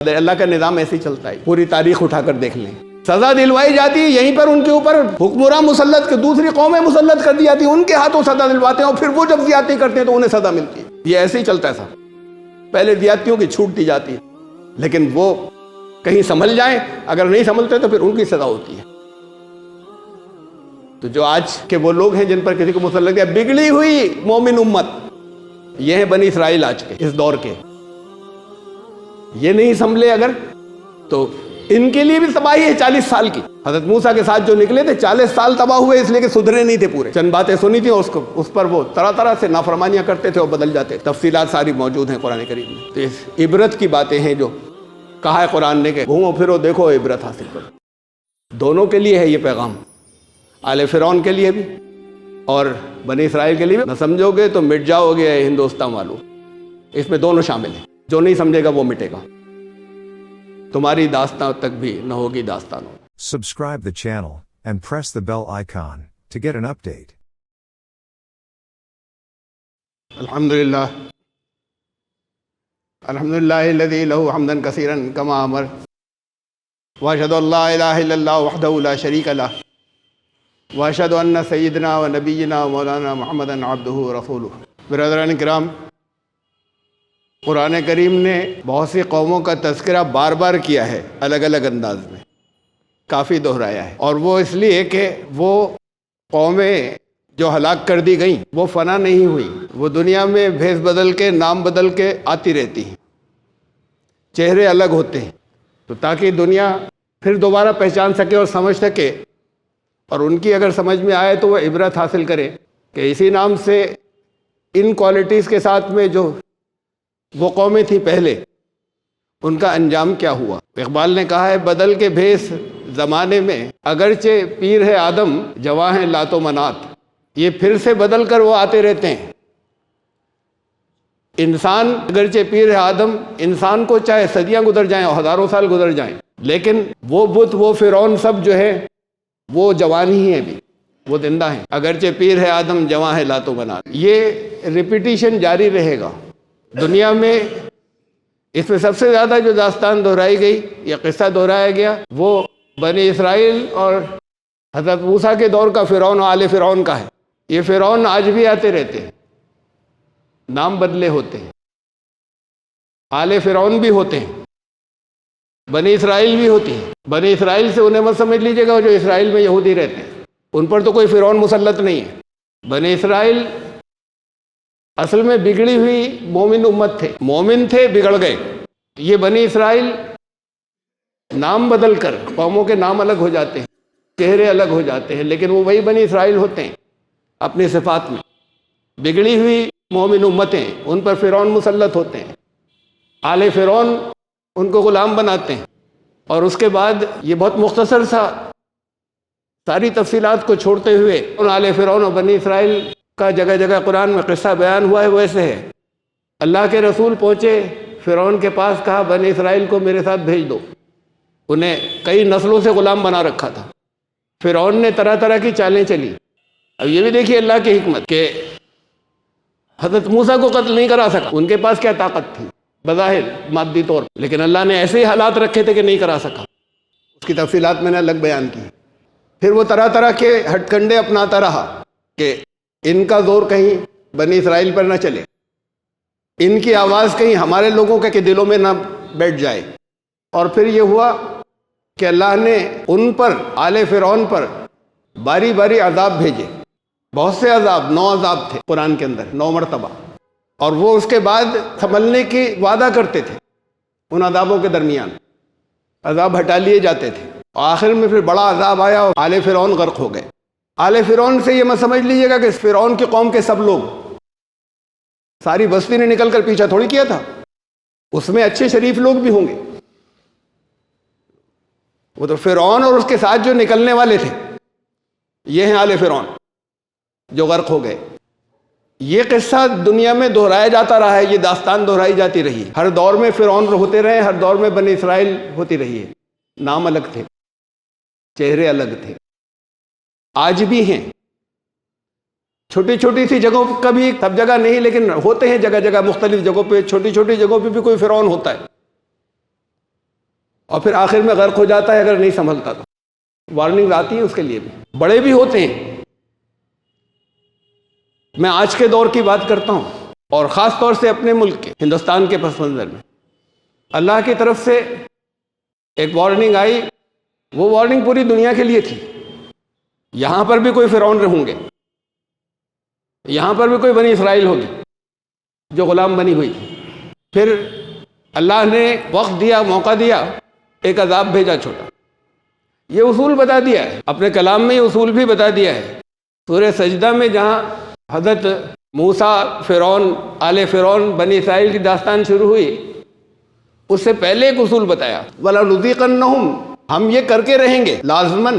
اللہ کا نظام ایسے ہی چلتا ہے، پوری تاریخ اٹھا کر دیکھ لیں، سزا دلوائی جاتی ہے، یہیں پر ان کے اوپر حکمراں مسلط کے دوسری قومیں مسلط کر دی جاتی ہیں، ان کے ہاتھوں سزا دلواتے ہیں، اور پھر وہ جب زیادتی کرتے ہیں تو انہیں سزا ملتی ہے۔ یہ ایسے ہی چلتا ہے صاحب، پہلے زیادتیوں کی چھوٹ دی جاتی ہے، لیکن وہ کہیں سنبھل جائیں، اگر نہیں سنبھلتے تو پھر ان کی سزا ہوتی ہے۔ تو جو آج کے وہ لوگ ہیں جن پر کسی کو مسلط کیا، بگڑی ہوئی مومن امت، یہ ہیں بنی اسرائیل آج کے اس دور کے، یہ نہیں سنبھلے اگر تو ان کے لیے بھی تباہی ہے 40 سال کی۔ حضرت موسیٰ کے ساتھ جو نکلے تھے 40 سال تباہ ہوئے، اس لیے کہ سدھرے نہیں تھے پورے، چند باتیں سنی تھیں اس پر وہ طرح طرح سے نافرمانیاں کرتے تھے اور بدل جاتے، تفصیلات ساری موجود ہیں قرآن کریم میں۔ تو اس عبرت کی باتیں ہیں جو کہا ہے قرآن نے کہ گھومو پھرو دیکھو عبرت حاصل کرو، دونوں کے لیے ہے یہ پیغام، آل فرعون کے لیے بھی اور بنی اسرائیل کے لیے بھی۔ نہ سمجھو گے تو مٹ جاؤ گے اے ہندوستان والو، اس میں دونوں شامل ہیں، جو نہیں سمجھے گا وہ مٹے گا، تمہاری داستان تک بھی نہ ہوگی داستانوں۔ Subscribe the channel and press the bell icon to get an update. الحمدللہ الحمدللہ الذی لہ حمدا کثیرا کما امر واشہد ان لا الہ الا اللہ وحدہ لا شریک لہ واشہد ان سیدنا و نبینا و مولانا محمدا عبدہ و رسولہ۔ برادران کرام، قرآن کریم نے بہت سی قوموں کا تذکرہ بار بار کیا ہے، الگ الگ انداز میں کافی دہرایا ہے، اور وہ اس لیے کہ وہ قومیں جو ہلاک کر دی گئیں وہ فنا نہیں ہوئی، وہ دنیا میں بھیس بدل کے نام بدل کے آتی رہتی ہیں، چہرے الگ ہوتے ہیں، تو تاکہ دنیا پھر دوبارہ پہچان سکے اور سمجھ سکے، اور ان کی اگر سمجھ میں آئے تو وہ عبرت حاصل کرے کہ اسی نام سے ان کوالٹیز کے ساتھ میں جو وہ قومیں تھیں پہلے، ان کا انجام کیا ہوا۔ اقبال نے کہا ہے بدل کے بھیس زمانے میں اگرچہ پیر ہے آدم جواں ہے لات و منات، یہ پھر سے بدل کر وہ آتے رہتے ہیں۔ انسان اگرچہ پیر ہے آدم، انسان کو چاہے صدیاں گزر جائیں اور ہزاروں سال گزر جائیں، لیکن وہ بت وہ فرعون سب جو ہے وہ جوان ہی ہیں، بھی وہ زندہ ہیں، اگرچہ پیر ہے آدم جواں ہے لات و منات۔ یہ ریپیٹیشن جاری رہے گا دنیا میں۔ اس میں سب سے زیادہ جو داستان دہرائی گئی یا قصہ دہرایا گیا وہ بنی اسرائیل اور حضرت موسیٰ کے دور کا فرعون و آل فرعون کا ہے۔ یہ فرعون آج بھی آتے رہتے ہیں، نام بدلے ہوتے ہیں، آل فرعون بھی ہوتے ہیں، بنی اسرائیل بھی ہوتی ہے۔ بنی اسرائیل سے انہیں مت سمجھ لیجیے گا جو اسرائیل میں یہودی رہتے ہیں، ان پر تو کوئی فرعون مسلط نہیں ہے۔ بنی اسرائیل اصل میں بگڑی ہوئی مومن امت تھے، مومن تھے بگڑ گئے۔ یہ بنی اسرائیل نام بدل کر قوموں کے نام الگ ہو جاتے ہیں، چہرے الگ ہو جاتے ہیں، لیکن وہ وہی بنی اسرائیل ہوتے ہیں اپنی صفات میں۔ بگڑی ہوئی مومن امتیں، ان پر فرعون مسلط ہوتے ہیں، آل فرعون ان کو غلام بناتے ہیں، اور اس کے بعد یہ بہت مختصر سا ساری تفصیلات کو چھوڑتے ہوئے ان آل فرعون اور بنی اسرائیل کا جگہ جگہ قرآن میں قصہ بیان ہوا ہے، وہ ایسے ہے۔ اللہ کے رسول پہنچے فرعون کے پاس، کہا بنی اسرائیل کو میرے ساتھ بھیج دو، انہیں کئی نسلوں سے غلام بنا رکھا تھا۔ فرعون نے طرح طرح کی چالیں چلی۔ اب یہ بھی دیکھیے اللہ کی حکمت کہ حضرت موسیٰ کو قتل نہیں کرا سکا، ان کے پاس کیا طاقت تھی بظاہر مادی طور پر، لیکن اللہ نے ایسے ہی حالات رکھے تھے کہ نہیں کرا سکا، اس کی تفصیلات میں نے الگ بیان کی۔ پھر وہ طرح طرح کے ہٹ کنڈے اپناتا رہا کہ ان کا زور کہیں بنی اسرائیل پر نہ چلے، ان کی آواز کہیں ہمارے لوگوں کے دلوں میں نہ بیٹھ جائے، اور پھر یہ ہوا کہ اللہ نے ان پر آل فرعون پر باری باری عذاب بھیجے، بہت سے عذاب، 9 عذاب تھے قرآن کے اندر، 9 مرتبہ، اور وہ اس کے بعد سنبھلنے کی وعدہ کرتے تھے۔ ان عذابوں کے درمیان عذاب ہٹا لیے جاتے تھے، اور آخر میں پھر بڑا عذاب آیا اور آل فرعون غرق ہو گئے۔ آل فرعون سے یہ مت سمجھ لیجیے گا کہ فرعون کی قوم کے سب لوگ، ساری بستی نے نکل کر پیچھا تھوڑی کیا تھا، اس میں اچھے شریف لوگ بھی ہوں گے، وہ تو فرعون اور اس کے ساتھ جو نکلنے والے تھے یہ ہیں آل فرعون جو غرق ہو گئے۔ یہ قصہ دنیا میں دہرایا جاتا رہا ہے، یہ داستان دہرائی جاتی رہی ہے، ہر دور میں فرعون ہوتے رہے، ہر دور میں بنی اسرائیل ہوتی رہی ہے، نام الگ تھے، چہرے الگ تھے، آج بھی ہیں، چھوٹی چھوٹی سی جگہوں پہ، کبھی سب جگہ نہیں لیکن ہوتے ہیں جگہ جگہ، مختلف جگہوں پہ، چھوٹی چھوٹی جگہوں پہ بھی کوئی فرعون ہوتا ہے، اور پھر آخر میں غرق ہو جاتا ہے اگر نہیں سنبھلتا تو۔ وارننگ آتی ہے اس کے لیے بھی، بڑے بھی ہوتے ہیں۔ میں آج کے دور کی بات کرتا ہوں، اور خاص طور سے اپنے ملک کے، ہندوستان کے پس منظر میں اللہ کی طرف سے ایک وارننگ آئی۔ وہ وارننگ پوری دنیا کے لیے تھی۔ یہاں پر بھی کوئی فرعون ہوں گے، یہاں پر بھی کوئی بنی اسرائیل ہوگی جو غلام بنی ہوئی تھی۔ پھر اللہ نے وقت دیا، موقع دیا، ایک عذاب بھیجا چھوٹا۔ یہ اصول بتا دیا ہے اپنے کلام میں، یہ اصول بھی بتا دیا ہے سورہ سجدہ میں، جہاں حضرت موسیٰ، فرعون، آل فرعون، بنی اسرائیل کی داستان شروع ہوئی، اس سے پہلے ایک اصول بتایا، وَلَنُذِيقَنَّهُمْ، ہم یہ کر کے رہیں گے لازماً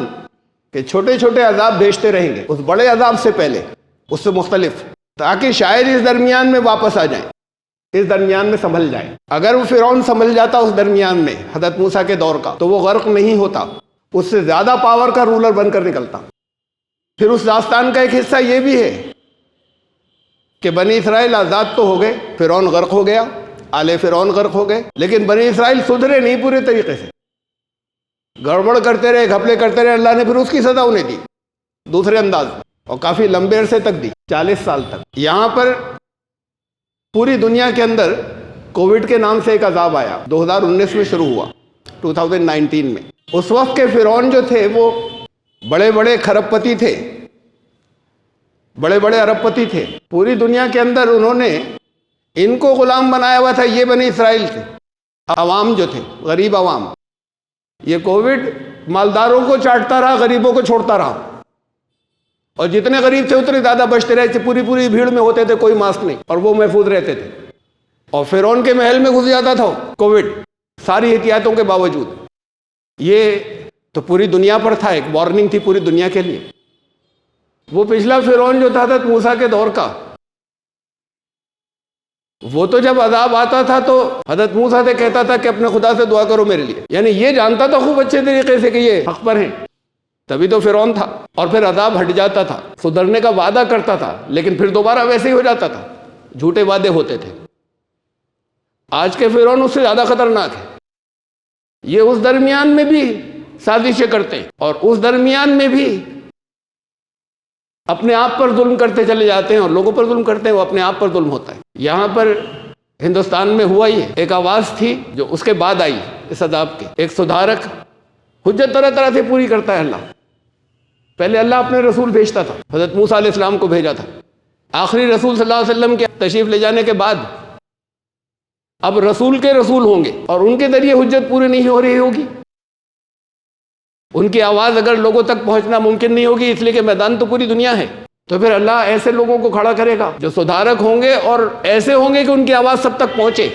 کہ چھوٹے چھوٹے عذاب بھیجتے رہیں گے اس بڑے عذاب سے پہلے، اس سے مختلف، تاکہ شاید اس درمیان میں واپس آ جائیں، اس درمیان میں سنبھل جائیں۔ اگر وہ فرعون سنبھل جاتا اس درمیان میں حضرت موسیٰ کے دور کا، تو وہ غرق نہیں ہوتا، اس سے زیادہ پاور کا رولر بن کر نکلتا۔ پھر اس داستان کا ایک حصہ یہ بھی ہے کہ بنی اسرائیل آزاد تو ہو گئے، فرعون غرق ہو گیا، آل فرعون غرق ہو گئے، لیکن بنی اسرائیل سدھرے نہیں پورے طریقے سے، گڑبڑ کرتے رہے، گھپلے کرتے رہے۔ اللہ نے پھر اس کی سزا انہیں دی دوسرے انداز میں، اور کافی لمبے عرصے تک دی، 40 سال تک۔ یہاں پر پوری دنیا کے اندر کووڈ کے نام سے ایک عذاب آیا، 2019 میں شروع ہوا، 2019 میں۔ اس وقت کے فرعون جو تھے وہ بڑے بڑے کھرب پتی تھے، بڑے بڑے ارب پتی تھے پوری دنیا کے اندر۔ انہوں نے ان کو غلام بنایا ہوا تھا، یہ بنی اسرائیل تھے، عوام جو تھے، غریب عوام۔ یہ کووڈ مالداروں کو چاٹتا رہا، غریبوں کو چھوڑتا رہا، اور جتنے غریب تھے اتنے زیادہ بچتے رہے، پوری بھیڑ میں ہوتے تھے، کوئی ماسک نہیں، اور وہ محفوظ رہتے تھے۔ اور فرعون کے محل میں گھس جاتا تھا کووڈ، ساری احتیاطوں کے باوجود۔ یہ تو پوری دنیا پر تھا، ایک وارننگ تھی پوری دنیا کے لیے۔ وہ پچھلا فرعون جو تھا حضرت موسیٰ کے دور کا، وہ تو جب عذاب آتا تھا تو حضرت موسیٰ سے کہتا تھا کہ اپنے خدا سے دعا کرو میرے لیے، یعنی یہ جانتا تھا خوب اچھے طریقے سے کہ یہ حق پر ہیں، تبھی تو فرعون تھا۔ اور پھر عذاب ہٹ جاتا تھا، سدھرنے کا وعدہ کرتا تھا، لیکن پھر دوبارہ ویسے ہی ہو جاتا تھا، جھوٹے وعدے ہوتے تھے۔ آج کے فرعون اس سے زیادہ خطرناک ہے۔ یہ اس درمیان میں بھی سازشیں کرتے ہیں، اور اس درمیان میں بھی اپنے آپ پر ظلم کرتے چلے جاتے ہیں، اور لوگوں پر ظلم کرتے ہیں، وہ اپنے آپ پر ظلم ہوتا ہے۔ یہاں پر ہندوستان میں ہوا ہی ہے، ایک آواز تھی جو اس کے بعد آئی اس عذاب کے، ایک سدھارک، حجت طرح طرح سے پوری کرتا ہے اللہ۔ پہلے اللہ اپنے رسول بھیجتا تھا، حضرت موسیٰ علیہ السلام کو بھیجا تھا، آخری رسول صلی اللہ علیہ وسلم کے تشریف لے جانے کے بعد اب رسول کے رسول ہوں گے، اور ان کے ذریعے حجت پوری نہیں ہو رہی ہوگی، ان کی آواز اگر لوگوں تک پہنچنا ممکن نہیں ہوگی، اس لیے کہ میدان تو پوری دنیا ہے۔ تو پھر اللہ ایسے لوگوں کو کھڑا کرے گا جو سدھارک ہوں گے، اور ایسے ہوں گے کہ ان کی آواز سب تک پہنچے۔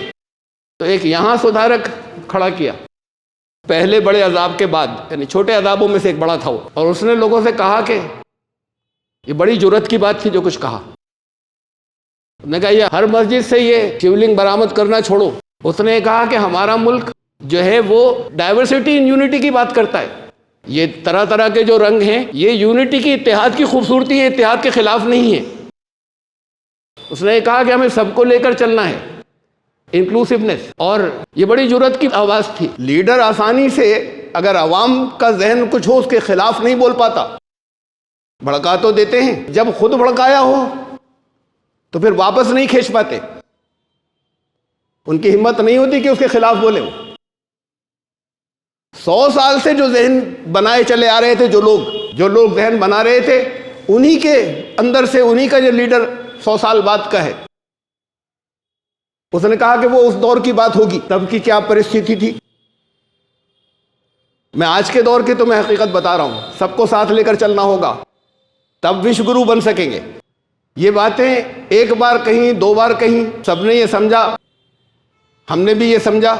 تو ایک یہاں سدھارک کھڑا کیا پہلے بڑے عذاب کے بعد، یعنی چھوٹے عذابوں میں سے ایک بڑا تھا وہ، اور اس نے لوگوں سے کہا کہ یہ بڑی جرأت کی بات تھی جو کچھ کہا۔ اس نے کہا یہ ہر مسجد سے یہ شیولنگ برآمد کرنا چھوڑو۔ اس نے کہا کہ ہمارا ملک جو ہے وہ ڈائیورسٹی ان یونٹی کی بات کرتا ہے، یہ طرح طرح کے جو رنگ ہیں یہ یونٹی کی، اتحاد کی خوبصورتی ہے، اتحاد کے خلاف نہیں ہے۔ اس نے کہا کہ ہمیں سب کو لے کر چلنا ہے، انکلوسیونیس، اور یہ بڑی جرأت کی آواز تھی۔ لیڈر آسانی سے اگر عوام کا ذہن کچھ ہو اس کے خلاف نہیں بول پاتا، بھڑکا تو دیتے ہیں، جب خود بھڑکایا ہو تو پھر واپس نہیں کھینچ پاتے، ان کی ہمت نہیں ہوتی کہ اس کے خلاف بولے۔ 100 سال سے جو ذہن بنائے چلے آ رہے تھے، جو لوگ ذہن بنا رہے تھے، انہی کے اندر سے انہی کا جو لیڈر 100 سال بعد کا ہے۔ اس نے کہا کہ وہ اس دور کی بات ہوگی، تب کی کیا پرستھتی تھی۔ میں آج کے دور کی تو میں حقیقت بتا رہا ہوں، سب کو ساتھ لے کر چلنا ہوگا، تب وشو گرو بن سکیں گے۔ یہ باتیں ایک بار کہیں، 2 بار کہیں، سب نے یہ سمجھا، ہم نے بھی یہ سمجھا،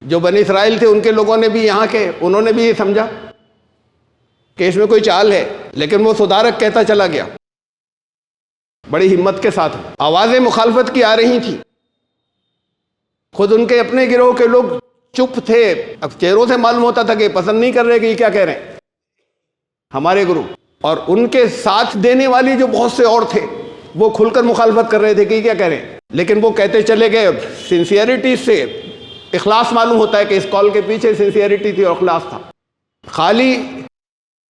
جو بنی اسرائیل تھے ان کے لوگوں نے بھی، یہاں کے انہوں نے بھی یہ سمجھا کہ اس میں کوئی چال ہے، لیکن وہ سدھارک کہتا چلا گیا بڑی ہمت کے ساتھ۔ آوازیں مخالفت کی آ رہی تھیں، خود ان کے اپنے گروہ کے لوگ چپ تھے، اب چہروں سے معلوم ہوتا تھا کہ پسند نہیں کر رہے کہ یہ کیا کہہ رہے ہیں ہمارے گروہ، اور ان کے ساتھ دینے والی جو بہت سے اور تھے وہ کھل کر مخالفت کر رہے تھے کہ یہ کیا کہہ رہے ہیں، لیکن وہ کہتے چلے گئے سنسیئرٹی سے، اخلاص معلوم ہوتا ہے کہ اس کال کے پیچھے سنسیئرٹی تھی اور اخلاص تھا. خالی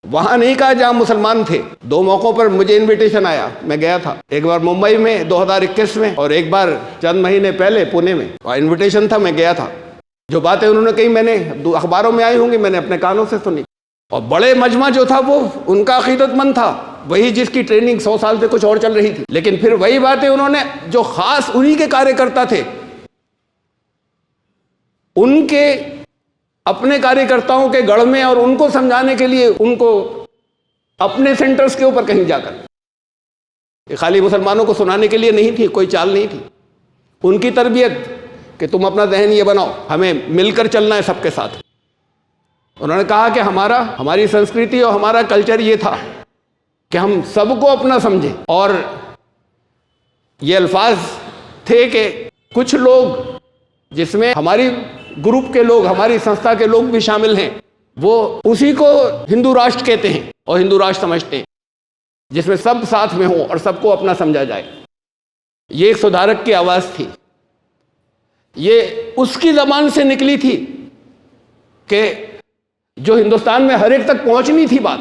وہاں نہیں کہا جہاں مسلمان تھے. 2 موقعوں پر مجھے انویٹیشن آیا, میں گیا تھا. ایک بار ممبئی میں 2021 میں, اور ایک بار چند مہینے پہلے پونے میں. اور انویٹیشن تھا, میں گیا تھا. جو باتیں انہوں نے کہی میں نے اخباروں میں آئی ہوں گی, میں نے اپنے کانوں سے سنی. اور بڑے مجمع جو تھا وہ ان کا عقیدت مند تھا, وہی جس کی ٹریننگ 100 سال سے کچھ اور چل رہی تھی. لیکن پھر وہی باتیں انہوں نے, جو خاص انہی کے کاریہ کرتا تھے, ان کے اپنے کاریہ کرتاؤں کے گڑھ میں, اور ان کو سمجھانے کے لیے ان کو اپنے سینٹرز کے اوپر کہیں جا کر, یہ خالی مسلمانوں کو سنانے کے لیے نہیں تھی, کوئی چال نہیں تھی. ان کی تربیت کہ تم اپنا ذہن یہ بناؤ, ہمیں مل کر چلنا ہے سب کے ساتھ. انہوں نے کہا کہ ہماری سنسکرتی اور ہمارا کلچر یہ تھا کہ ہم سب کو اپنا سمجھیں. اور یہ الفاظ تھے کہ کچھ لوگ, جس میں ہماری گروپ کے لوگ, ہماری سنستھا کے لوگ بھی شامل ہیں, وہ اسی کو ہندو راشٹر کہتے ہیں اور ہندو راشٹر سمجھتے ہیں, جس میں سب ساتھ میں ہوں اور سب کو اپنا سمجھا جائے. یہ ایک سدھارک کی آواز تھی. یہ اس کی زبان سے نکلی تھی کہ جو ہندوستان میں ہر ایک تک پہنچنی تھی بات.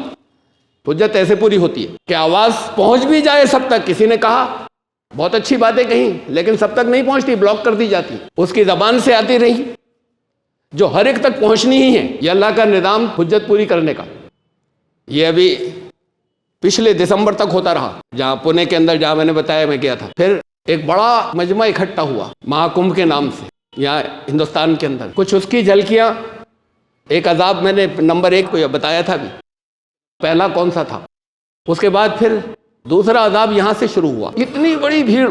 حجت ایسے پوری ہوتی ہے کہ آواز پہنچ بھی جائے سب تک. کسی نے کہا بہت اچھی باتیں کہیں, لیکن سب تک نہیں پہنچتی, بلاک کر دی جاتی. اس کی زبان سے آتی رہی جو ہر ایک تک پہنچنی ہی ہے. یہ اللہ کا نظام حجت پوری کرنے کا. یہ ابھی پچھلے دسمبر تک ہوتا رہا, جہاں پونے کے اندر, جہاں میں نے بتایا میں گیا تھا. پھر ایک بڑا مجمع اکٹھا ہوا مہا کمبھ کے نام سے یہاں ہندوستان کے اندر. کچھ اس کی جھلکیاں. ایک عذاب میں نے نمبر 1 کو بتایا تھا بھی, پہلا کون سا تھا. اس کے بعد پھر دوسرا عذاب یہاں سے شروع ہوا. اتنی بڑی بھیڑ,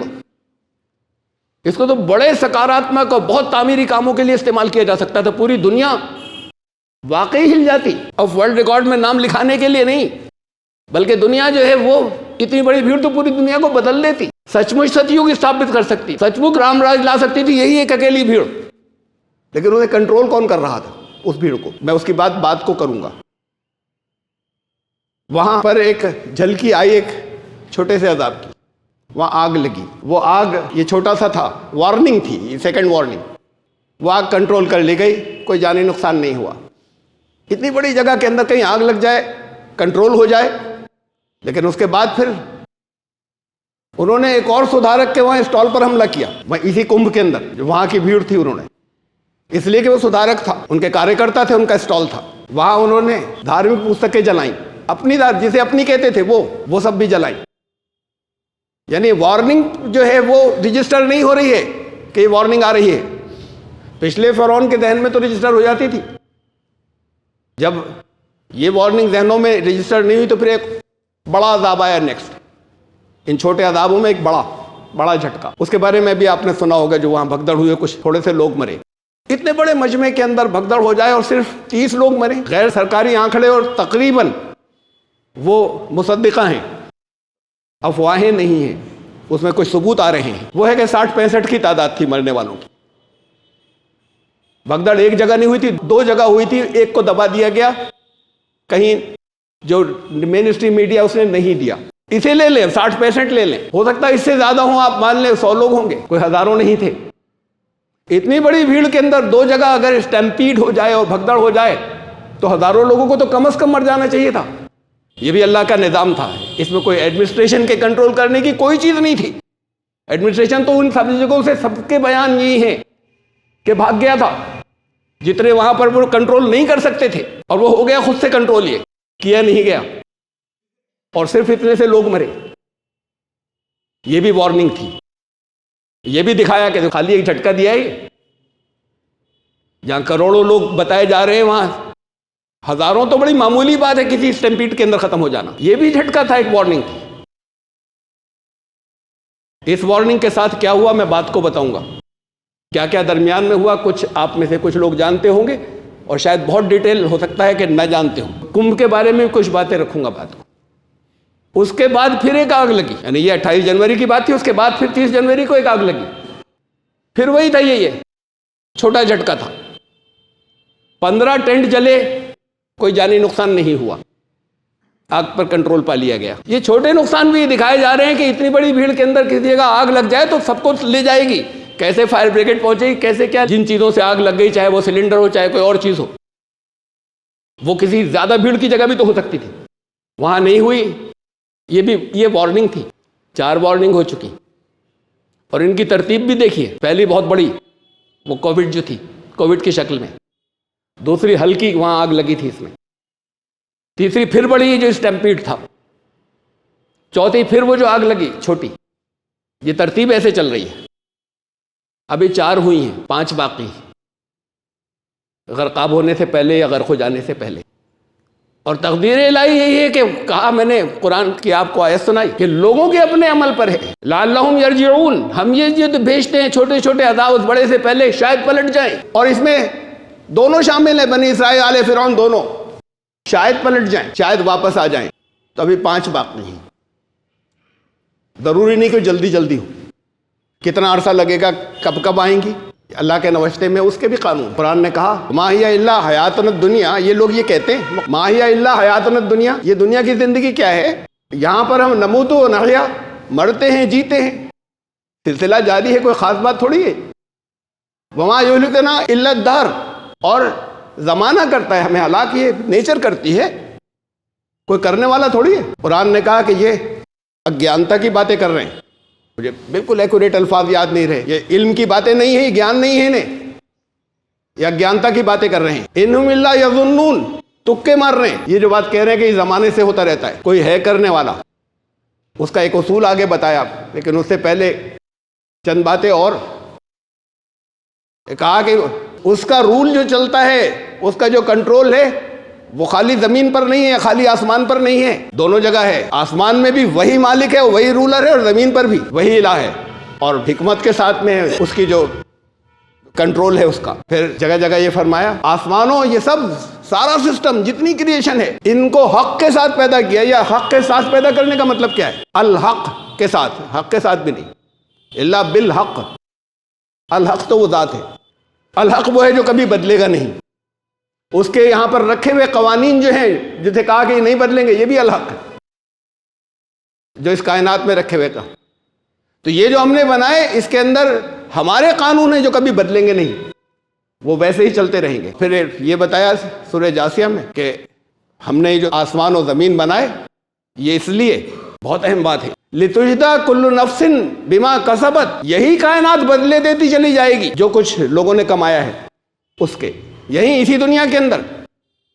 اس کو تو بڑے سکاراتمک اور بہت تعمیری کاموں کے لیے استعمال کیا جا سکتا تھا. پوری دنیا واقعی ہل جاتی. اب ورلڈ ریکارڈ میں نام لکھانے کے لیے نہیں, بلکہ دنیا جو ہے وہ اتنی بڑی بھیڑ تو پوری دنیا کو بدل دیتی. سچ مچ ستیوگ استھاپت کر سکتی, سچ مچ رام راج لا سکتی تھی یہی ایک اکیلی بھیڑ. لیکن انہیں کنٹرول کون کر رہا تھا اس بھیڑ کو؟ میں اس کی بات کو کروں گا. وہاں پر ایک جھلکی آئی ایک چھوٹے سے عذاب کی. وہاں آگ لگی. وہ آگ یہ چھوٹا سا تھا, وارننگ تھی, یہ سیکنڈ وارننگ. وہ آگ کنٹرول کر لی گئی, کوئی جانی نقصان نہیں ہوا. اتنی بڑی جگہ کے اندر کہیں آگ لگ جائے, کنٹرول ہو جائے. لیکن اس کے بعد پھر انہوں نے ایک اور سدھارک کے وہاں اسٹال پر حملہ کیا, اسی کمبھ کے اندر جو وہاں کی بھیڑ تھی. انہوں نے, اس لیے کہ وہ سدھارک تھا, ان کے کاریہ کرتا تھے, ان کا اسٹال تھا. وہاں انہوں نے دھارمک پستکیں جلائیں, اپنی جسے اپنی کہتے تھے وہ سب بھی جلائیں. یعنی وارننگ جو ہے وہ رجسٹر نہیں ہو رہی ہے کہ یہ وارننگ آ رہی ہے. پچھلے فرعون کے ذہن میں تو رجسٹر ہو جاتی تھی. جب یہ وارننگ ذہنوں میں رجسٹر نہیں ہوئی تو پھر ایک بڑا عذاب آیا نیکسٹ. ان چھوٹے عذابوں میں ایک بڑا جھٹکا. اس کے بارے میں بھی آپ نے سنا ہوگا, جو وہاں بھگدڑ ہوئے, کچھ تھوڑے سے لوگ مرے. اتنے بڑے مجمع کے اندر بھگدڑ ہو جائے اور صرف 30 لوگ مرے, غیر سرکاری آنکڑے, اور تقریباً وہ مصدقہ ہیں, افواہیں نہیں ہیں, اس میں کچھ ثبوت آ رہے ہیں. وہ ہے کہ 60-65 کی تعداد تھی مرنے والوں کی. بھگدڑ ایک جگہ نہیں ہوئی تھی, 2 جگہ ہوئی تھی. ایک کو دبا دیا گیا, کہیں جو مین اسٹریم میڈیا اس نے نہیں دیا. اسے لے لیں, 60-65 لے لیں, ہو سکتا ہے اس سے زیادہ ہوں, آپ مان لیں 100 لوگ ہوں گے, کوئی ہزاروں نہیں تھے. اتنی بڑی بھیڑ کے اندر 2 جگہ اگر اسٹیمپیڈ ہو جائے اور بھگدڑ ہو جائے تو ہزاروں لوگوں کو تو کم از کم مر جانا چاہیے تھا. یہ بھی اللہ کا نظام تھا. اس میں کوئی ایڈمنسٹریشن کے کنٹرول کرنے کی کوئی چیز نہیں تھی. ایڈمنسٹریشن تو ان سب جگہوں سے سب کے بیان یہی ہیں کہ بھاگ گیا تھا. جتنے وہاں پر وہ کنٹرول نہیں کر سکتے تھے, اور وہ ہو گیا خود سے کنٹرول, یہ کیا نہیں گیا, اور صرف اتنے سے لوگ مرے. یہ بھی وارننگ تھی. یہ بھی دکھایا کہ خالی ایک جھٹکا دیا ہے, جہاں کروڑوں لوگ بتائے جا رہے ہیں وہاں ہزاروں تو بڑی معمولی بات ہے کسی اسٹیمپیڈ کے اندر ختم ہو جانا. یہ بھی جھٹکا تھا, ایک وارننگ تھی. اس وارننگ کے ساتھ کیا ہوا میں بات کو بتاؤں گا, کیا کیا درمیان میں ہوا. کچھ آپ میں سے کچھ لوگ جانتے ہوں گے, اور شاید بہت ڈیٹیل ہو سکتا ہے کہ نہ جانتے ہوں. کمبھ کے بارے میں کچھ باتیں رکھوں گا بات کو. اس کے بعد پھر ایک آگ لگی, یعنی یہ 28 جنوری کی بات تھی. اس کے بعد پھر 30 جنوری کو ایک آگ لگی. پھر وہی تھا, یہ چھوٹا جھٹکا تھا. 15 ٹینٹ جلے, کوئی جانی نقصان نہیں ہوا, آگ پر کنٹرول پا لیا گیا. یہ چھوٹے نقصان بھی دکھائے جا رہے ہیں کہ اتنی بڑی بھیڑ کے اندر کسی جگہ آگ لگ جائے تو سب کو لے جائے گی, کیسے فائر بریگیڈ پہنچے گی، کیسے کیا، جن چیزوں سے آگ لگ گئی، چاہے وہ سلنڈر ہو چاہے کوئی اور چیز ہو، وہ کسی زیادہ بھیڑ کی جگہ بھی تو ہو سکتی تھی، وہاں نہیں ہوئی۔ یہ وارننگ تھی، 4 وارننگ ہو چکی، اور ان کی ترتیب بھی دیکھیے، پہلی بہت بڑی وہ کووڈ جو تھی، کووڈ کی شکل میں، دوسری ہلکی وہاں آگ لگی تھی اس میں، تیسری پھر بڑی جو اسٹیمپیڈ تھا، چوتھی پھر وہ جو آگ لگی چھوٹی۔ یہ ترتیب ایسے چل رہی ہے، ابھی 4 ہوئی ہیں، 5 باقی، غرقاب ہونے سے پہلے یا غرق ہو جانے سے پہلے۔ اور تقدیر الہی یہی ہے کہ کہا، میں نے قرآن کی آپ کو آیت سنائی کہ لوگوں کے اپنے عمل پر ہے، لعلہم یرجعون، ہم یہ جو بھیجتے ہیں چھوٹے چھوٹے عذاب اس بڑے سے پہلے شاید پلٹ جائیں، اور اس میں دونوں شامل ہیں، بنی اسرائیل آل فرعون دونوں، شاید پلٹ جائیں، شاید واپس آ جائیں۔ تو ابھی 5 باقی ہیں، ضروری نہیں کہ جلدی جلدی ہو، کتنا عرصہ لگے گا، کب کب آئیں گی، اللہ کے نوشتے میں اس کے بھی قانون۔ قرآن نے کہا ما ہی الا حیاتنا الدنیا، یہ لوگ یہ کہتے ہیں ما ہی الا حیاتنا الدنیا، یہ دنیا کی زندگی کیا ہے، یہاں پر ہم نموت و نحیا، مرتے ہیں جیتے ہیں، سلسلہ جاری ہے، کوئی خاص بات تھوڑی ہے۔ وما یہلکنا الا الدہر، اور زمانہ کرتا ہے ہمیں ہلاک، یہ نیچر کرتی ہے، کوئی کرنے والا تھوڑی ہے۔ قرآن نے کہا کہ یہ اگیانتا کی باتیں کر رہے ہیں، مجھے بالکل ایکوریٹ الفاظ یاد نہیں رہے، یہ علم کی باتیں نہیں ہیں، یہ گیان نہیں ہے انہیں، یہ اگیانتا کی باتیں کر رہے ہیں۔ انہم الا یظنون، تکے مار رہے ہیں، یہ جو بات کہہ رہے ہیں کہ یہ زمانے سے ہوتا رہتا ہے، کوئی ہے کرنے والا، اس کا ایک اصول آگے بتایا، لیکن اس سے پہلے چند باتیں اور کہا کہ اس کا رول جو چلتا ہے، اس کا جو کنٹرول ہے، وہ خالی زمین پر نہیں ہے، خالی آسمان پر نہیں ہے، دونوں جگہ ہے، آسمان میں بھی وہی مالک ہے، وہی رولر ہے، اور زمین پر بھی وہی الہ ہے، اور حکمت کے ساتھ میں اس کی جو کنٹرول ہے اس کا۔ پھر جگہ جگہ یہ فرمایا آسمانوں، یہ سب سارا سسٹم جتنی کریشن ہے، ان کو حق کے ساتھ پیدا کیا، یا حق کے ساتھ پیدا کرنے کا مطلب کیا ہے، الحق کے ساتھ، حق کے ساتھ بھی نہیں، الا بالحق، الحق تو وہ ذات ہے، الحق وہ ہے جو کبھی بدلے گا نہیں، اس کے یہاں پر رکھے ہوئے قوانین جو ہیں، جسے کہا کہ یہ نہیں بدلیں گے، یہ بھی الحق ہے جو اس کائنات میں رکھے ہوئے کا۔ تو یہ جو ہم نے بنائے، اس کے اندر ہمارے قانون ہیں جو کبھی بدلیں گے نہیں، وہ ویسے ہی چلتے رہیں گے۔ پھر یہ بتایا سورہ جاثیہ میں کہ ہم نے جو آسمان و زمین بنائے، یہ اس لیے بہت اہم بات ہے، لِتُجْزَىٰ كُلُّ نَفْسٍ بِمَا كَسَبَتْ، یہی کائنات بدلے دیتی چلی جائے گی جو کچھ لوگوں نے کمایا ہے اس کے، یہی اسی دنیا کے اندر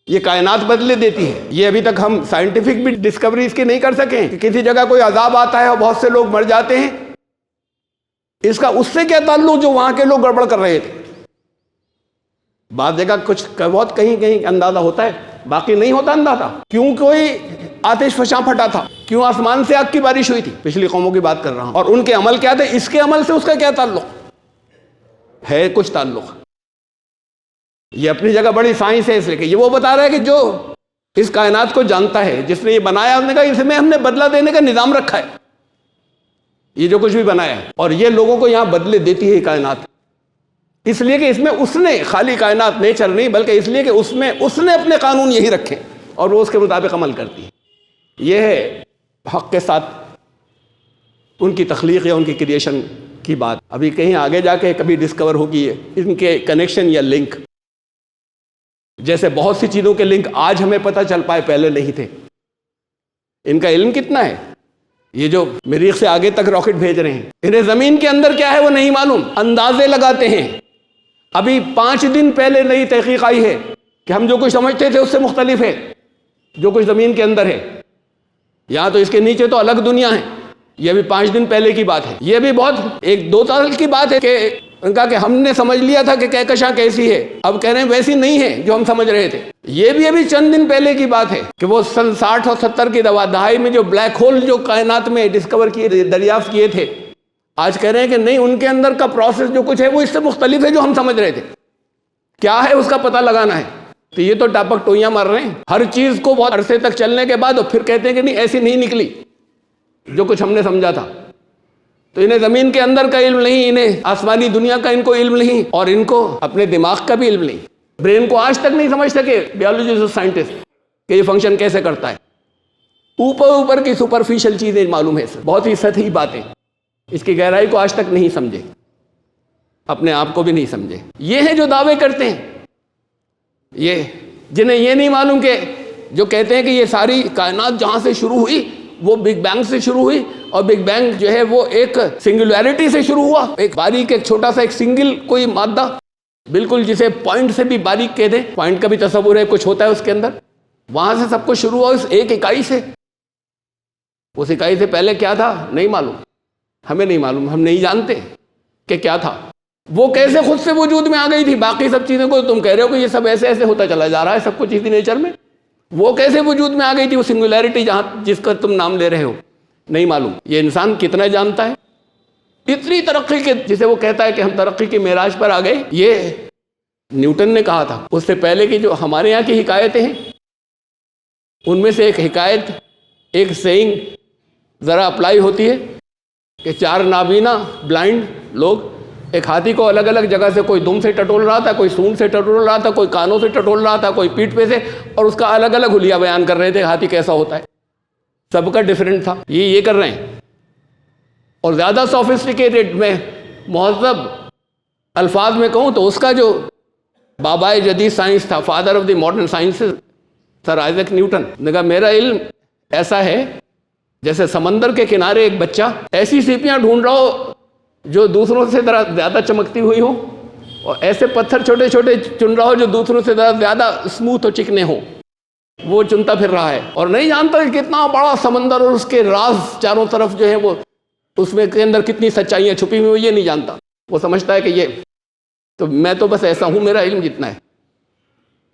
یہ کائنات بدلے دیتی ہے۔ یہ ابھی تک ہم سائنٹیفک بھی ڈسکوری اس کی نہیں کر سکے کہ کسی جگہ کوئی عذاب آتا ہے اور بہت سے لوگ مر جاتے ہیں، اس کا اس سے کیا تعلق جو وہاں کے لوگ گڑبڑ کر رہے تھے۔ بعض جگہ کچھ بہت کہیں کہیں اندازہ ہوتا ہے، باقی نہیں ہوتا اندازہ۔ کیوں کوئی آتش فشاں پھٹا تھا، کیوں آسمان سے آگ کی بارش ہوئی تھی، پچھلی قوموں کی بات کر رہا ہوں، اور ان کے عمل کیا تھے، اس کے عمل سے اس کا کیا تعلق ہے، کچھ تعلق۔ یہ اپنی جگہ بڑی سائنس ہے، اس لیے کہ یہ وہ بتا رہا ہے کہ جو اس کائنات کو جانتا ہے، جس نے یہ بنایا، اس نے کہا اس میں ہم نے بدلہ دینے کا نظام رکھا ہے، یہ جو کچھ بھی بنایا ہے، اور یہ لوگوں کو یہاں بدلے دیتی ہے یہ کائنات، اس لیے کہ اس میں اس نے خالی کائنات نیچر نہیں، بلکہ اس لیے کہ اس میں اس نے اپنے قانون یہی رکھے اور وہ اس کے مطابق عمل کرتی ہے۔ یہ ہے حق کے ساتھ ان کی تخلیق یا ان کی کریشن کی بات۔ ابھی کہیں آگے جا کے کبھی ڈسکور ہوگی ان کے کنیکشن یا لنک، جیسے بہت سی چیزوں کے لنک آج ہمیں پتہ چل پائے، پہلے نہیں تھے۔ ان کا علم کتنا ہے، یہ جو مریخ سے آگے تک راکٹ بھیج رہے ہیں، انہیں زمین کے اندر کیا ہے وہ نہیں معلوم، اندازے لگاتے ہیں۔ ابھی 5 دن پہلے نئی تحقیق آئی ہے کہ ہم جو کچھ سمجھتے تھے اس سے مختلف ہے جو کچھ زمین کے اندر ہے، یہاں تو اس کے نیچے تو الگ دنیا ہے۔ یہ بھی 5 دن پہلے کی بات ہے، یہ بھی بہت 1-2 سال کی بات ہے کہ ان کا کہ ہم نے سمجھ لیا تھا کہ کہکشاں کیسی ہے، اب کہہ رہے ہیں ویسی نہیں ہے جو ہم سمجھ رہے تھے۔ یہ بھی ابھی چند دن پہلے کی بات ہے کہ وہ سن 60 اور 70 کی دہائی میں جو بلیک ہول جو کائنات میں ڈسکور کیے، دریافت کیے تھے، آج کہہ رہے ہیں کہ نہیں، ان کے اندر کا پروسیس جو کچھ ہے وہ اس سے مختلف ہے جو ہم سمجھ رہے تھے، کیا ہے اس کا پتہ لگانا ہے۔ تو یہ تو ٹاپک ٹوئیاں مار رہے ہیں ہر چیز کو بہت عرصے تک چلنے کے بعد، اور پھر کہتے ہیں کہ نہیں ایسی نہیں نکلی جو کچھ ہم نے سمجھا تھا۔ تو انہیں زمین کے اندر کا علم نہیں، انہیں آسمانی دنیا کا ان کو علم نہیں، اور ان کو اپنے دماغ کا بھی علم نہیں، برین کو آج تک نہیں سمجھ سکے بیالوجسٹ سائنٹسٹ کہ یہ فنکشن کیسے کرتا ہے۔ اوپر کی سپرفیشل چیزیں معلوم ہے، بہت ہی سطحی باتیں، اس کی گہرائی کو آج تک نہیں سمجھے۔ اپنے آپ کو بھی نہیں سمجھے. یہ ہیں جو دعوے کرتے ہیں، یہ جنہیں یہ نہیں معلوم کہ جو کہتے ہیں کہ یہ ساری کائنات جہاں سے شروع ہوئی وہ بگ بینگ سے شروع ہوئی، اور بگ بینگ جو ہے وہ ایک سنگولیرٹی سے شروع ہوا، ایک باریک ایک چھوٹا سا ایک سنگل کوئی مادہ، بالکل جسے پوائنٹ سے بھی باریک کہہ دیں، پوائنٹ کا بھی تصور ہے کچھ ہوتا ہے اس کے اندر، وہاں سے سب کچھ شروع ہوا اس ایک اکائی سے. اس اکائی سے پہلے کیا تھا نہیں معلوم، ہمیں نہیں معلوم، ہم نہیں جانتے کہ کیا تھا. وہ کیسے خود سے وجود میں آ گئی تھی، باقی سب چیزوں کو تم کہہ رہے ہو کہ یہ سب ایسے ایسے ہوتا چلا جا رہا ہے سب کچھ اسی نیچر میں، وہ کیسے وجود میں آ گئی تھی وہ سنگولیرٹی جس کا تم نام لے رہے ہو، نہیں معلوم. یہ انسان کتنا جانتا ہے، اتنی ترقی کے جسے وہ کہتا ہے کہ ہم ترقی کے معراج پر آ گئے، یہ نیوٹن نے کہا تھا. اس سے پہلے کی جو ہمارے یہاں کی حکایتیں ہیں ان میں سے ایک حکایت، ایک سینگ ذرا اپلائی ہوتی ہے کہ 4 نابینا بلائنڈ لوگ ایک ہاتھی کو الگ الگ جگہ سے، کوئی دم سے ٹٹول رہا تھا، کوئی سونڈ سے ٹٹول رہا تھا، کوئی کانوں سے ٹٹول رہا تھا، کوئی پیٹھ پہ سے، اور اس کا الگ الگ حلیہ بیان کر رہے تھے ہاتھی کیسا ہوتا ہے، سب کا ڈیفرنٹ تھا. یہ کر رہے ہیں. اور زیادہ سوفسٹیکیٹڈ میں مہذب الفاظ میں کہوں تو اس کا جو بابائے جدید سائنس تھا، father of the modern sciences, sir Isaac Newton نے کہا میرا علم ایسا ہے جیسے سمندر کے کنارے ایک بچہ ایسی سیپیاں ڈھونڈ رہا ہو جو دوسروں سے ذرا زیادہ چمکتی ہوئی ہوں، اور ایسے پتھر چھوٹے چھوٹے چن رہا ہو جو دوسروں سے ذرا زیادہ اسموتھ اور چکنے ہوں، وہ چنتا پھر رہا ہے اور نہیں جانتا کہ کتنا بڑا سمندر اور اس کے راز چاروں طرف جو ہے وہ اس میں کے اندر کتنی سچائیاں چھپی ہوئی، وہ یہ نہیں جانتا. وہ سمجھتا ہے کہ یہ تو میں تو بس ایسا ہوں، میرا علم جتنا ہے.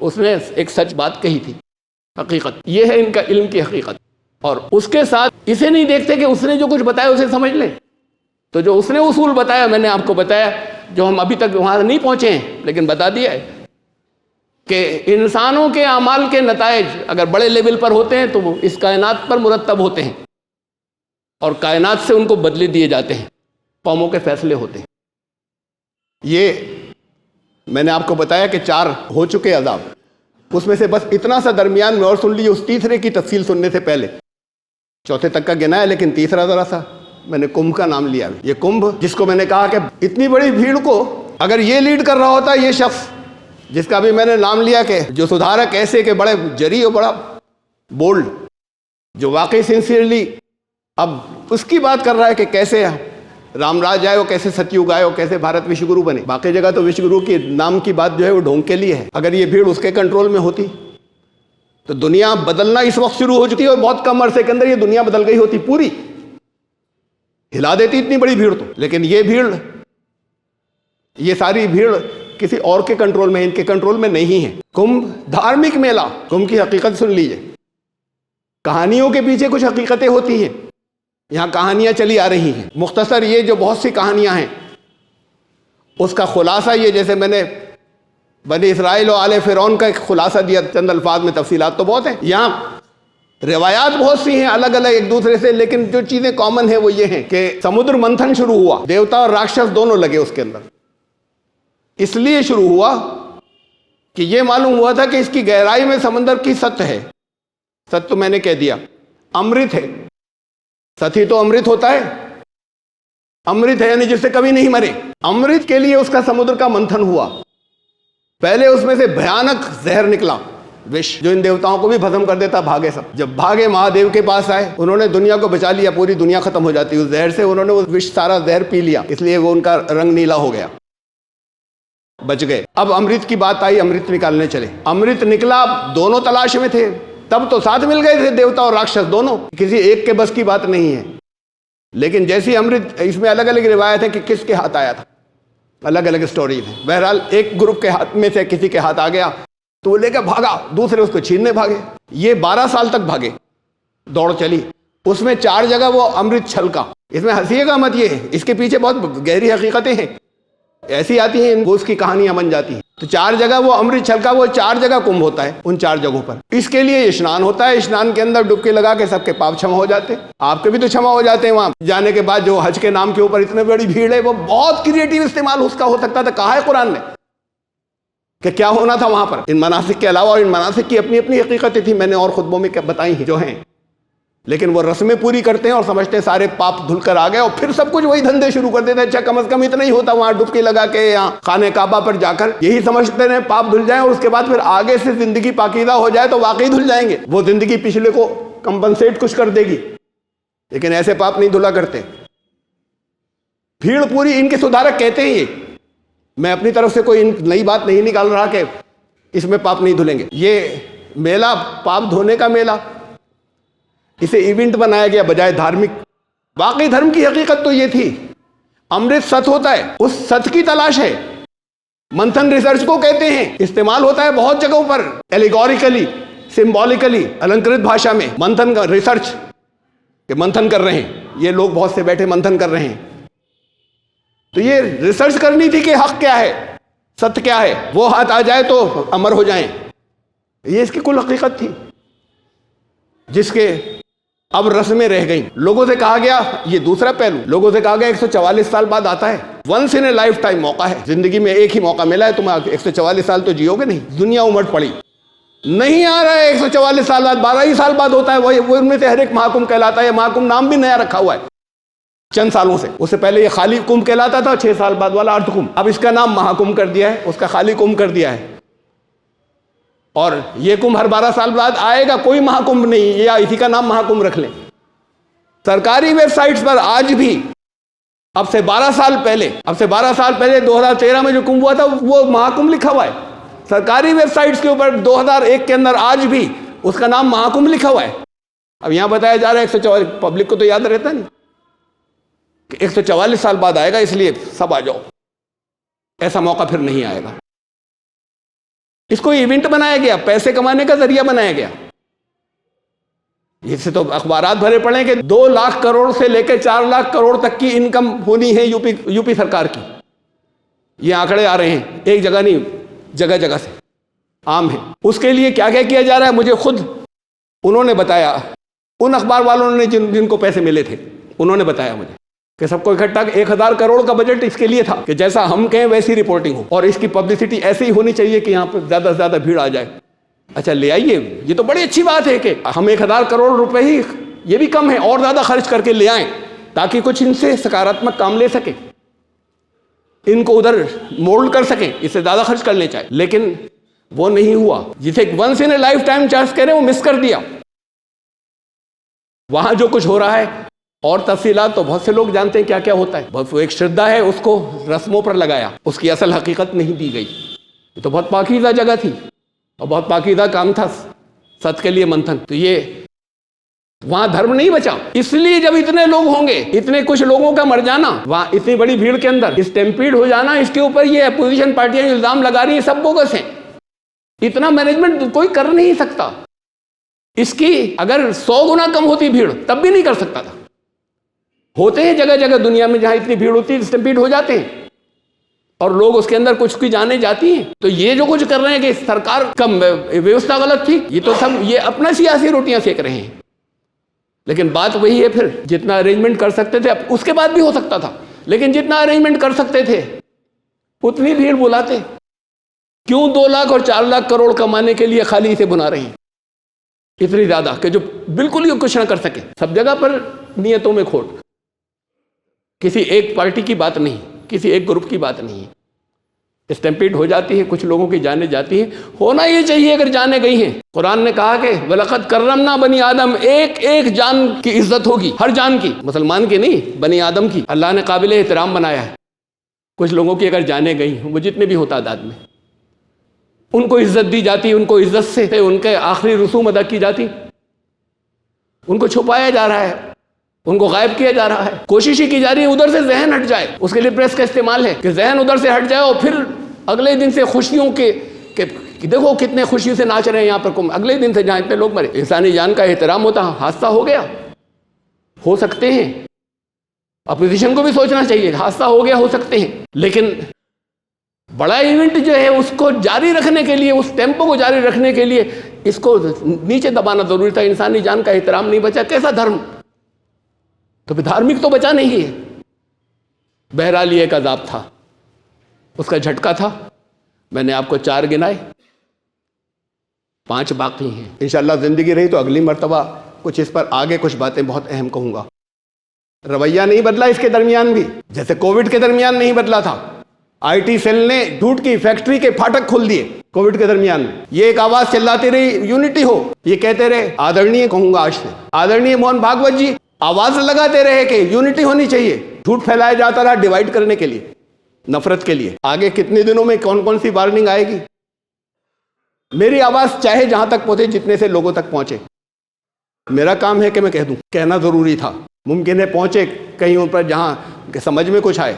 اس نے ایک سچ بات کہی تھی، حقیقت یہ ہے ان کا علم کی حقیقت. اور اس کے ساتھ اسے نہیں دیکھتے کہ اس نے جو کچھ بتایا اسے سمجھ لیں. تو جو اس نے اصول بتایا میں نے آپ کو بتایا، جو ہم ابھی تک وہاں نہیں پہنچے ہیں لیکن بتا دیا ہے کہ انسانوں کے اعمال کے نتائج اگر بڑے لیول پر ہوتے ہیں تو وہ اس کائنات پر مرتب ہوتے ہیں، اور کائنات سے ان کو بدلے دیے جاتے ہیں، قوموں کے فیصلے ہوتے ہیں. یہ میں نے آپ کو بتایا کہ 4 ہو چکے عذاب، اس میں سے بس اتنا سا درمیان میں اور سن لیجیے اس تیسرے کی تفصیل سننے سے پہلے. چوتھے تک کا گنا ہے لیکن تیسرا ذرا سا میں نے کمبھ کا نام لیا. یہ کمبھ جس کو میں نے کہا کہ اتنی بڑی بھیڑ کو اگر یہ لیڈ کر رہا ہوتا، یہ شخص جس کا بھی میں نے نام لیا کہ جو سدھارک ایسے کہ بڑے جری اور بڑا بولڈ، جو واقعی سنسیئرلی اب اس کی بات کر رہا ہے کہ کیسے رام راج آئے ہو، کیسے ستیوگ آئے ہو، کیسے بھارت وشو گرو بنے. باقی جگہ تو وشو گرو کے نام کی بات جو ہے وہ ڈھونگ کے لیے ہے. اگر یہ بھیڑ اس کے کنٹرول میں ہوتی تو دنیا بدلنا اس وقت شروع ہو چکی اور بہت کم عرصے کے اندر یہ دنیا بدل گئی ہوتی، پوری ہلا دیتی اتنی بڑی بھیڑ تو. لیکن یہ بھیڑ، یہ ساری بھیڑ کسی اور کے کنٹرول میں، ان کے کنٹرول میں نہیں ہے. کمبھ دھارمک میلہ، کمبھ کی حقیقت سن لیجئے. کہانیوں کے پیچھے کچھ حقیقتیں ہوتی ہیں، یہاں کہانیاں چلی آ رہی ہیں. مختصر یہ جو بہت سی کہانیاں ہیں اس کا خلاصہ یہ، جیسے میں نے بنی اسرائیل و آل فرعون کا ایک خلاصہ دیا چند الفاظ میں، تفصیلات تو بہت ہیں. یہاں روایات بہت سی ہیں الگ الگ ایک دوسرے سے، لیکن جو چیزیں کامن ہیں وہ یہ ہیں کہ سمندر منتھن شروع ہوا، دیوتا اور راکشس دونوں لگے اس کے اندر. اس لیے شروع ہوا کہ یہ معلوم ہوا تھا کہ اس کی گہرائی میں سمندر کی سطح ہے. سطح تو میں نے کہہ دیا، امرت ہے. سطح تو امرت ہوتا ہے، امرت ہے یعنی جس سے کبھی نہیں مرے. امرت کے لیے اس کا سمندر کا منتھن ہوا. پہلے اس میں سے بھیانک زہر نکلا، وش، جو ان دیوتاؤں کو بھی بھسم کر دیتا. بھاگے سب، جب بھاگے مہادیو کے پاس آئے، انہوں نے دنیا کو بچا لیا، پوری دنیا ختم ہو جاتی اس زہر سے. انہوں نے وہ وش سارا زہر پی لیا، اس لیے وہ ان کا رنگ نیلا ہو گیا، بچ گئے. اب امرت کی بات آئی، امرت نکالنے چلے. امرت نکلا، دونوں تلاش میں تھے، تب تو ساتھ مل گئے تھے دیوتا اور راکشس دونوں، کسی ایک کے بس کی بات نہیں ہے. لیکن جیسی امرت، اس میں الگ الگ روایت ہے کہ کس کے ہاتھ آیا تھا، الگ الگ سٹوریز ہیں. بہرحال ایک گروپ کے ہاتھ میں سے کسی کے ہاتھ آ گیا تو وہ لے کے بھاگا، دوسرے اس کو چھیننے بھاگے. یہ 12 سال تک بھاگے، دوڑ چلی. اس میں 4 جگہ وہ امرت چھلکا. اس میں ہنسیے گا مت، یہ ہے اس کے پیچھے بہت گہری حقیقتیں ہیں، ایسی آتی ہیں وہ اس کی کہانیاں بن جاتی ہیں. تو 4 جگہ وہ امرت چھلکا، وہ 4 جگہ کمبھ ہوتا ہے ان 4 جگہوں پر. اس کے لیے اسنان ہوتا ہے، اسنان کے اندر ڈبکی لگا کے سب کے پاپ چھما ہو جاتے ہیں. آپ کے بھی تو چھما ہو جاتے ہیں وہاں جانے کے بعد. جو حج کے نام کے اوپر اتنے بڑی بھیڑ ہے، وہ بہت کریٹیو استعمال اس کا ہو سکتا تھا. کہا ہے قرآن نے کہ کیا ہونا تھا وہاں پر ان مناسک کے علاوہ، اور ان مناسک کی اپنی اپنی حقیقتیں تھیں، میں نے اور خطبوں میں بتائی ہیں جو ہیں. لیکن وہ رسمیں پوری کرتے ہیں اور سمجھتے ہیں سارے پاپ دھل کر آ گئے، اور پھر سب کچھ وہی دھندے شروع کر دیتے ہیں. اچھا کم از کم اتنا ہی ہوتا وہاں ڈبکی لگا کے یا خانہ کعبہ پر جا کر یہی سمجھتے ہیں پاپ دھل جائیں، اور اس کے بعد پھر آگے سے زندگی پاکیزہ ہو جائے تو واقعی دھل جائیں گے. وہ زندگی پچھلے کو کمپنسیٹ کچھ کر دے گی، لیکن ایسے پاپ نہیں دھلا کرتے. بھیڑ پوری ان کے سدھارک کہتے ہیں. یہ میں اپنی طرف سے کوئی نئی بات نہیں نکال رہا کہ اس میں پاپ نہیں دھلیں گے. یہ میلہ پاپ دھونے کا میلہ، اسے ایونٹ بنایا گیا بجائے دھارمک. واقعی دھرم کی حقیقت تو یہ تھی. امرت ست ہوتا ہے، اس ست کی تلاش ہے. منتھن ریسرچ کو کہتے ہیں. استعمال ہوتا ہے بہت جگہوں پر، ایلیگوریکلی، سمبولیکلی، النکرت بھاشا میں. منتھن کا ریسرچ کہ منتھن کر رہے ہیں، یہ لوگ بہت سے بیٹھے منتھن کر رہے ہیں. تو یہ ریسرچ کرنی تھی کہ حق کیا ہے، ست کیا ہے، وہ ہاتھ آ جائے تو امر ہو جائیں. یہ اس کی کل حقیقت تھی، جس کے اب رسمیں رہ گئیں. لوگوں سے کہا گیا، یہ دوسرا پہلو، لوگوں سے کہا گیا 144 سال بعد آتا ہے. Once in a lifetime موقع ہے، زندگی میں ایک ہی موقع ملا ہے، تم 144 سال تو جیو گے نہیں. دنیا امٹ پڑی، نہیں آ رہا ہے 144 سال بعد، 12 ہی سال بعد ہوتا ہے. وہ ان میں سے ہر ایک مہاکم کہلاتا ہے. یہ مہاکم نام بھی نیا رکھا ہوا ہے چند سالوں سے. اس سے پہلے یہ خالی کمبھ کہلاتا تھا، 6 سال بعد والا ارتھ کمبھ. اب اس کا نام مہاکمبھ کر دیا ہے، اس کا خالی کمبھ کر دیا ہے. اور یہ کمبھ ہر 12 سال بعد آئے گا، کوئی مہاکمبھ نہیں، یا اسی کا نام مہاکمبھ رکھ لیں. سرکاری ویب سائٹس پر آج بھی اب سے 12 سال پہلے 2013 میں جو کمبھ ہوا تھا وہ مہاکمبھ لکھا ہوا ہے. سرکاری ویب سائٹس کے اوپر 2001 کے اندر آج بھی اس کا نام مہاکمبھ لکھا ہوا ہے. اب یہاں بتایا جا رہا ہے 144، پبلک کو تو یاد رہتا نہیں کہ 144 سال بعد آئے گا، اس لیے سب آ جاؤ. ایسا موقع پھر نہیں آئے گا. اس کو ایونٹ بنایا گیا، پیسے کمانے کا ذریعہ بنایا گیا. اس سے تو اخبارات بھرے پڑے کہ 2 لاکھ کروڑ سے لے کے 4 لاکھ کروڑ تک کی انکم ہونی ہے یو پی سرکار کی. یہ آنکڑے آ رہے ہیں، ایک جگہ نہیں، جگہ جگہ سے عام ہے. اس کے لیے کیا کیا جا رہا ہے مجھے خود انہوں نے بتایا، ان اخبار والوں نے جن کو پیسے ملے تھے انہوں نے بتایا مجھے کہ سب کو اکٹھا 1000 کروڑ کا بجٹ اس کے لیے تھا کہ جیسا ہم کہیں ویسی رپورٹنگ ہو، اور اس کی پبلسٹی ایسے ہی ہونی چاہیے کہ یہاں پر زیادہ سے زیادہ بھیڑ آ جائے. اچھا لے آئیے، یہ تو بڑی اچھی بات ہے کہ ہم 1000 کروڑ روپے ہی، یہ بھی کم ہے، اور زیادہ خرچ کر کے لے آئیں تاکہ کچھ ان سے سکاراتمک کام لے سکیں، ان کو ادھر مولڈ کر سکیں، اس سے زیادہ خرچ کرنے چاہیے. لیکن وہ نہیں ہوا. جسے once in a lifetime chance کہہ رہے ہیں وہ مس کر دیا. وہاں جو کچھ ہو رہا ہے اور تفصیلات تو بہت سے لوگ جانتے ہیں کیا کیا ہوتا ہے. بہت ایک شردھا ہے، اس کو رسموں پر لگایا، اس کی اصل حقیقت نہیں دی گئی. یہ تو بہت پاکیزہ جگہ تھی اور بہت پاکیزہ کام تھا ست کے لیے منتھن. تو یہ وہاں دھرم نہیں بچا. اس لیے جب اتنے لوگ ہوں گے، اتنے کچھ لوگوں کا مر جانا وہاں اتنی بڑی بھیڑ کے اندر، اسٹیمپیڈ ہو جانا، اس کے اوپر یہ اپوزیشن پارٹیاں الزام لگا رہی ہیں سب بوگس ہیں. اتنا مینجمنٹ کوئی کر نہیں سکتا. اس کی اگر 100 گنا کم ہوتی بھیڑ تب بھی نہیں کر سکتا تھا. ہوتے ہیں جگہ جگہ دنیا میں جہاں اتنی بھیڑ ہوتی ہے اسٹیمپیڈ ہو جاتے ہیں اور لوگ اس کے اندر کچھ کی جانیں جاتی ہیں. تو یہ جو کچھ کر رہے ہیں کہ سرکار کا ویوستھا غلط تھی، یہ تو سب یہ اپنا سیاسی روٹیاں سیک رہے ہیں. لیکن بات وہی ہے، پھر جتنا ارینجمنٹ کر سکتے تھے، اس کے بعد بھی ہو سکتا تھا، لیکن جتنا ارینجمنٹ کر سکتے تھے اتنی بھیڑ بلاتے. کیوں 2 لاکھ اور 4 لاکھ کروڑ کمانے کے لیے خالی اسے بنا رہے ہیں اتنی زیادہ کہ جو بالکل ہی کچھ نہ کر سکے. سب جگہ پر نیتوں میں کھوٹ. کسی ایک پارٹی کی بات نہیں، کسی ایک گروپ کی بات نہیں ہے. اسٹیمپیڈ ہو جاتی ہے، کچھ لوگوں کی جانیں جاتی ہیں. ہونا یہ چاہیے اگر جانیں گئی ہیں. قرآن نے کہا کہ وَلَقَدْ كَرَّمْنَا بَنِي آدم، ایک جان کی عزت ہوگی، ہر جان کی، مسلمان کی نہیں، بنی آدم کی اللہ نے قابل احترام بنایا ہے. کچھ لوگوں کی اگر جانیں گئی وہ جتنے بھی ہو تعداد میں، ان کو عزت دی جاتی، ان کو عزت سے ان کے آخری رسوم ادا کی جاتی. ان کو چھپایا جا رہا ہے، ان کو غائب کیا جا رہا ہے. کوشش ہی کی جا رہی ہے ادھر سے ذہن ہٹ جائے. اس کے لیے پریس کا استعمال ہے کہ ذہن ادھر سے ہٹ جائے اور پھر اگلے دن سے خوشیوں کے کہ دیکھو کتنے خوشی سے ناچ رہے ہیں یہاں پر. اگلے دن سے جہاں اتنے لوگ مرے، انسانی جان کا احترام ہوتا، حادثہ ہو گیا، ہو سکتے ہیں. اپوزیشن کو بھی سوچنا چاہیے، حادثہ ہو گیا، ہو سکتے ہیں. لیکن بڑا ایونٹ جو ہے اس کو جاری رکھنے کے لیے، اس ٹیمپو کو جاری رکھنے کے لیے اس کو نیچے دبانا ضروری تھا. انسانی جان کا احترام نہیں بچا، کیسا دھرم؟ تو پھر دھارمک تو بچا نہیں ہے. بہرحال یہ ایک عذاب تھا، اس کا جھٹکا تھا. میں نے آپ کو 4 گنائے، 5 باقی ہیں. انشاءاللہ زندگی رہی تو اگلی مرتبہ کچھ اس پر آگے کچھ باتیں بہت اہم کہوں گا. رویہ نہیں بدلا اس کے درمیان بھی، جیسے کووڈ کے درمیان نہیں بدلا تھا. آئی ٹی سیل نے جھوٹ کی فیکٹری کے پھاٹک کھول دیے کووڈ کے درمیان میں. یہ ایک آواز چلاتی رہی یونٹی ہو، یہ کہتے رہے، آدرنیہ کہوں گا آج سے، آدرنیہ موہن بھاگوت جی آواز لگاتے رہے کہ یونٹی ہونی چاہیے. جھوٹ پھیلایا جاتا رہا ڈیوائیڈ کرنے کے لیے، نفرت کے لیے. آگے کتنے دنوں میں کون کون سی وارننگ آئے گی. میری آواز چاہے جہاں تک پہنچے، جتنے سے لوگوں تک پہنچے. میرا کام ہے کہ میں کہہ دوں، کہنا ضروری تھا. ممکن ہے پہنچے کہیں ان پر جہاں کہ سمجھ میں کچھ آئے،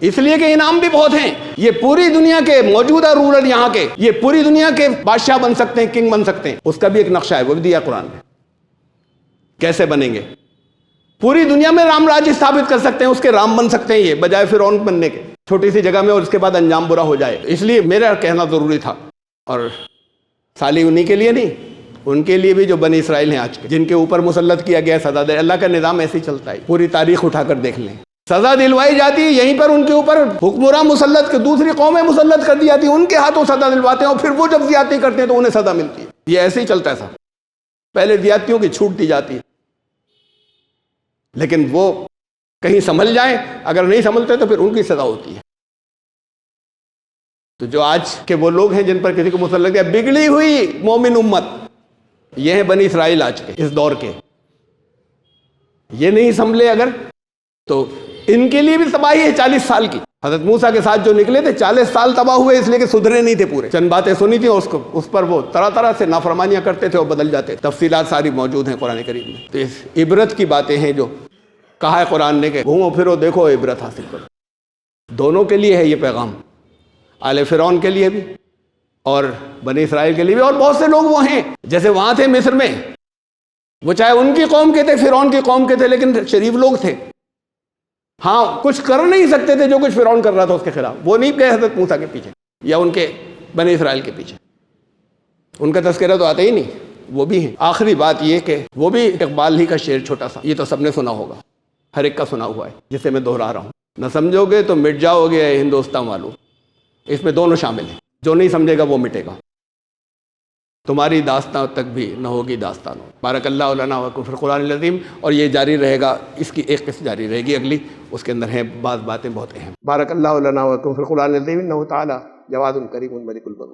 اس لیے کہ انعام بھی بہت ہیں. یہ پوری دنیا کے موجودہ رولر یہاں کے، یہ پوری دنیا کے بادشاہ بن سکتے ہیں، کنگ بن سکتے ہیں. اس کا بھی ایک نقشہ ہے، وہ بھی دیا قرآن میں. کیسے بنیں گے؟ پوری دنیا میں رام راج ثابت کر سکتے ہیں، اس کے رام بن سکتے ہیں یہ، بجائے فرعون بننے کے چھوٹی سی جگہ میں، اور اس کے بعد انجام برا ہو جائے. اس لیے میرا کہنا ضروری تھا. اور سالی انہی کے لیے نہیں، ان کے لیے بھی جو بنی اسرائیل ہیں آج کے، جن کے اوپر مسلط کیا گیا سزا دے. اللہ کا نظام ایسے ہی چلتا ہے، پوری تاریخ اٹھا کر دیکھ لیں. سزا دلوائی جاتی ہے، یہیں پر ان کے اوپر حکمراں مسلط کے دوسری قومیں مسلط کر دی جاتی ہیں، ان کے ہاتھوں سزا دلواتے ہیں، اور پھر وہ جب زیادتی کرتے ہیں تو انہیں سزا ملتی ہے. یہ ایسے ہی چلتا ہے سب. پہلے زیادتیوں کی چھوٹ دی جاتی ہے، لیکن وہ کہیں سنبھل جائیں، اگر نہیں سنبھلتے تو پھر ان کی سزا ہوتی ہے. تو جو آج کے وہ لوگ ہیں جن پر کسی کو مسلط کیا، بگڑی ہوئی مومن امت، یہ ہیں بنی اسرائیل آج کے اس دور کے. یہ نہیں سنبھلے اگر، تو ان کے لیے بھی تباہی ہے 40 سال کی. حضرت موسیٰ کے ساتھ جو نکلے تھے 40 سال تباہ ہوئے، اس لیے کہ سدھرے نہیں تھے پورے. چند باتیں سنی تھیں، اس پر وہ طرح طرح سے نافرمانیاں کرتے تھے اور بدل جاتے. تفصیلات ساری موجود ہیں قرآن کریم میں. تو اس عبرت کی باتیں ہیں جو کہا ہے قرآن نے کہ گھومو پھرو دیکھو عبرت حاصل کرو. دونوں کے لیے ہے یہ پیغام، آل فرعون کے لیے بھی اور بنی اسرائیل کے لیے بھی. اور بہت سے لوگ وہ ہیں جیسے وہاں تھے مصر میں، وہ چاہے ان کی قوم کے تھے، فرعون کی قوم کے تھے، لیکن شریف لوگ تھے. ہاں کچھ کر نہیں سکتے تھے جو کچھ فرعون کر رہا تھا اس کے خلاف. وہ نہیں گئے حضرت موسیٰ کے پیچھے یا ان کے بنی اسرائیل کے پیچھے. ان کا تذکرہ تو آتا ہی نہیں. وہ بھی ہیں. آخری بات یہ کہ وہ بھی اقبال ہی کا شعر چھوٹا سا، یہ تو سب نے سنا ہوگا، ہر ایک کا سنا ہوا ہے، جسے میں دہرا رہا ہوں. نہ سمجھو گے تو مٹ جاؤ گے اے ہندوستان والو. اس میں دونوں شامل ہیں. جو نہیں سمجھے گا وہ مٹے گا. تمہاری داستان تک بھی نہ ہوگی داستانوں. بارک اللہ لنا و لکم فی القرآن العظیم. اور یہ جاری رہے گا، اس کی ایک قسط جاری رہے گی اگلی، اس کے اندر ہیں بعض باتیں بہت اہم. بارک اللہ لنا و لکم فی القرآن العظیم انہ تعالی جواد کریم ملک البر.